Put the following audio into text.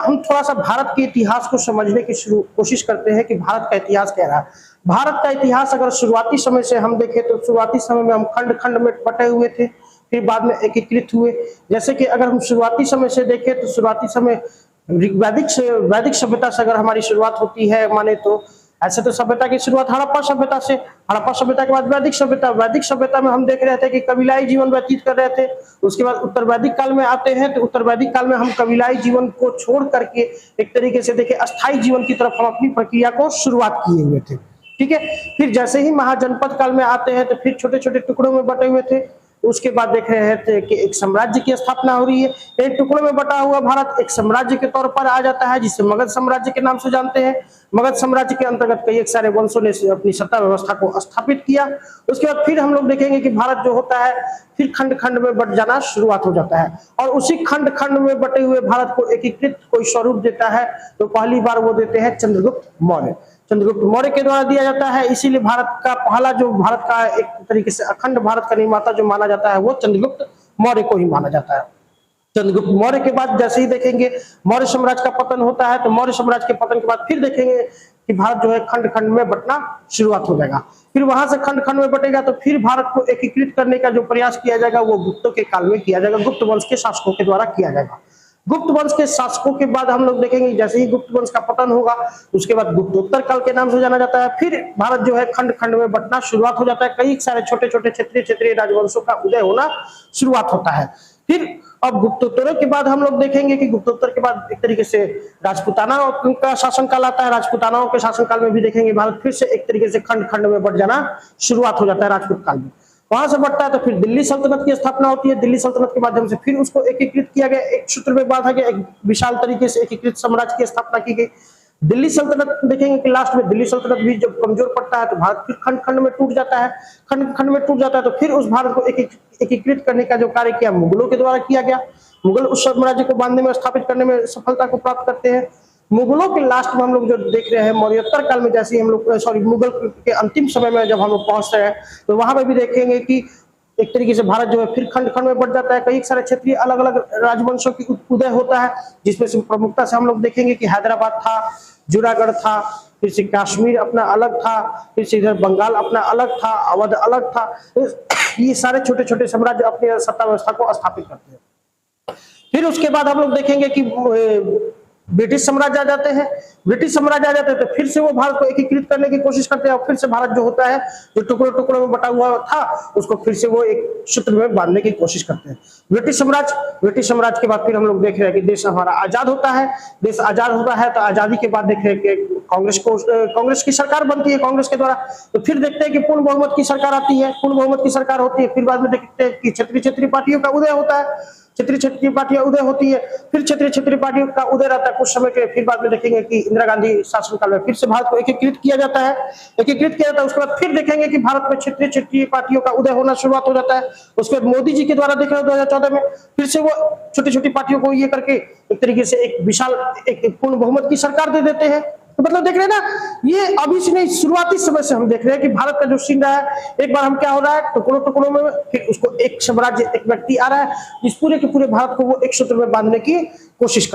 हम थोड़ा सा भारत के इतिहास को समझने की कोशिश करते हैं कि भारत का इतिहास क्या रहा। भारत का इतिहास अगर शुरुआती समय से हम देखें तो शुरुआती समय में हम खंड खंड में बटे हुए थे, फिर बाद में एकीकृत हुए। जैसे कि अगर हम शुरुआती समय से देखें तो शुरुआती समय वैदिक सभ्यता से अगर हमारी शुरुआत होती है माने तो ऐसे तो सभ्यता की शुरुआत हड़प्पा सभ्यता से, हड़प्पा सभ्यता के बाद वैदिक सभ्यता में हम देख रहे थे कि कबीलाई जीवन व्यतीत कर रहे थे। उसके बाद उत्तर वैदिक काल में आते हैं तो उत्तर वैदिक काल में हम कबीलाई जीवन को छोड़ करके एक तरीके से देखिए अस्थाई जीवन की तरफ हम अपनी प्रक्रिया को शुरुआत किए हुए थे। ठीक है, फिर जैसे ही महाजनपद काल में आते हैं तो फिर छोटे छोटे टुकड़ों में बटे हुए थे। उसके बाद देख रहे थे कि एक साम्राज्य की स्थापना हो रही है। एक टुकड़ों में बटा हुआ भारत एक साम्राज्य के तौर पर आ जाता है जिसे मगध साम्राज्य के नाम से जानते हैं। मगध साम्राज्य के अंतर्गत कई एक सारे वंशों ने अपनी सत्ता व्यवस्था को स्थापित किया। उसके बाद फिर हम लोग देखेंगे कि भारत जो होता है फिर खंड खंड में बट जाना शुरुआत हो जाता है और उसी खंड खंड में बटे हुए भारत को एकीकृत कोई स्वरूप देता है तो पहली बार वो देते हैं चंद्रगुप्त मौर्य। चंद्रगुप्त मौर्य के द्वारा दिया जाता है, इसीलिए भारत का पहला जो भारत का एक तरीके से अखंड भारत का निर्माता जो माना जाता है वो चंद्रगुप्त मौर्य को ही माना जाता है। चंद्रगुप्त मौर्य के बाद जैसे ही देखेंगे मौर्य साम्राज्य का पतन होता है तो मौर्य साम्राज्य के पतन के बाद फिर देखेंगे कि भारत जो है खंड खंड में बंटना शुरुआत हो जाएगा। फिर वहां से खंड खंड में बटेगा तो फिर भारत को एकीकृत करने का जो प्रयास किया जाएगा वो गुप्तों के काल में किया जाएगा, गुप्त वंश के शासकों के द्वारा किया जाएगा। गुप्त वंश के शासकों के बाद हम लोग देखेंगे जैसे ही गुप्त वंश का पतन होगा उसके बाद गुप्तोत्तर काल के नाम से जाना जाता है। फिर भारत जो है खंड खंड में बंटना शुरुआत हो जाता है, कई सारे छोटे छोटे क्षेत्रीय राजवंशों का उदय होना शुरुआत होता है। फिर अब गुप्तोत्तरों के बाद हम लोग देखेंगे कि गुप्तोत्तर के बाद एक तरीके से राजपूताना का शासनकाल आता है। राजपूतानाओं के शासनकाल में भी देखेंगे भारत फिर से एक तरीके से खंड खंड में बंट जाना शुरुआत हो जाता है राजपूत काल में। वहां से बढ़ता है तो फिर दिल्ली सल्तनत की स्थापना होती है। दिल्ली सल्तनत के माध्यम से फिर उसको एकीकृत किया गया, एक सूत्र में बांधा गया, एक विशाल तरीके से एकीकृत साम्राज्य की स्थापना की गई। दिल्ली सल्तनत देखेंगे कि लास्ट में दिल्ली सल्तनत भी जब कमजोर पड़ता है तो भारत फिर खंड खंड में टूट जाता है। खंड खंड में टूट जाता है तो फिर उस भारत को एकीकृत करने का जो कार्य किया मुगलों के द्वारा किया गया। मुगल उस साम्राज्य को बांधने में स्थापित करने में सफलता को प्राप्त करते हैं। मुगलों के लास्ट में हम लोग जो देख रहे हैं मौर्योत्तर काल में जैसे हम लोग मुगल के अंतिम समय में जब हम लोग पहुंच रहे हैं तो वहां पर भी देखेंगे कि एक तरीके से भारत जो है फिर खंड खंड में बढ़ जाता है। कई सारे क्षेत्रीय अलग अलग राजवंशों की उदय होता है जिसमें से प्रमुखता से हम लोग देखेंगे कि हैदराबाद था, जुनागढ़ था, फिर से कश्मीर अपना अलग था, फिर से इधर बंगाल अपना अलग था, अवध अलग था। ये सारे छोटे छोटे साम्राज्य अपनी सत्ता व्यवस्था को स्थापित करते हैं। फिर उसके बाद हम लोग देखेंगे कि ब्रिटिश साम्राज्य आ जाते हैं। ब्रिटिश साम्राज्य आ जाते हैं तो फिर से वो भारत को एकीकृत करने की कोशिश करते हैं और फिर से भारत जो होता है जो टुकड़ों टुकड़ों में बटा हुआ था उसको फिर से वो एक सूत्र में बांधने की कोशिश करते हैं। ब्रिटिश साम्राज्य के बाद फिर हम लोग देख रहे हैं कि देश हमारा आजाद होता है। देश आजाद होता है तो आजादी के बाद देख रहे हैं कि कांग्रेस की सरकार बनती है कांग्रेस के द्वारा। तो फिर देखते हैं कि पूर्ण बहुमत की सरकार आती है, पूर्ण बहुमत की सरकार होती है। फिर बाद में देखते हैं कि क्षेत्रीय पार्टियों का उदय होता है, क्षेत्रीय पार्टियां उदय होती है। फिर क्षेत्रीय पार्टियों का उदय रहता है कुछ समय के। फिर बाद में देखेंगे कि इंदिरा गांधी शासनकाल में फिर से भारत को एकीकृत किया जाता है, उसके बाद फिर देखेंगे कि भारत में क्षेत्रीय पार्टियों का उदय होना शुरुआत हो जाता है। उसके बाद मोदी जी के द्वारा देख रहे हैं 2014 में फिर से वो छोटी छोटी पार्टियों को ये करके एक तरीके से एक विशाल एक पूर्ण बहुमत की सरकार दे देते हैं। तो मतलब देख रहे हैं ना, ये अभी से नहीं शुरुआती समय से हम देख रहे हैं कि भारत का जो सीन रहा है एक बार हम क्या हो रहा है टुकड़ों टुकड़ों में, फिर उसको एक साम्राज्य एक व्यक्ति आ रहा है जिस पूरे के पूरे भारत को वो एक सूत्र में बांधने की कोशिश कर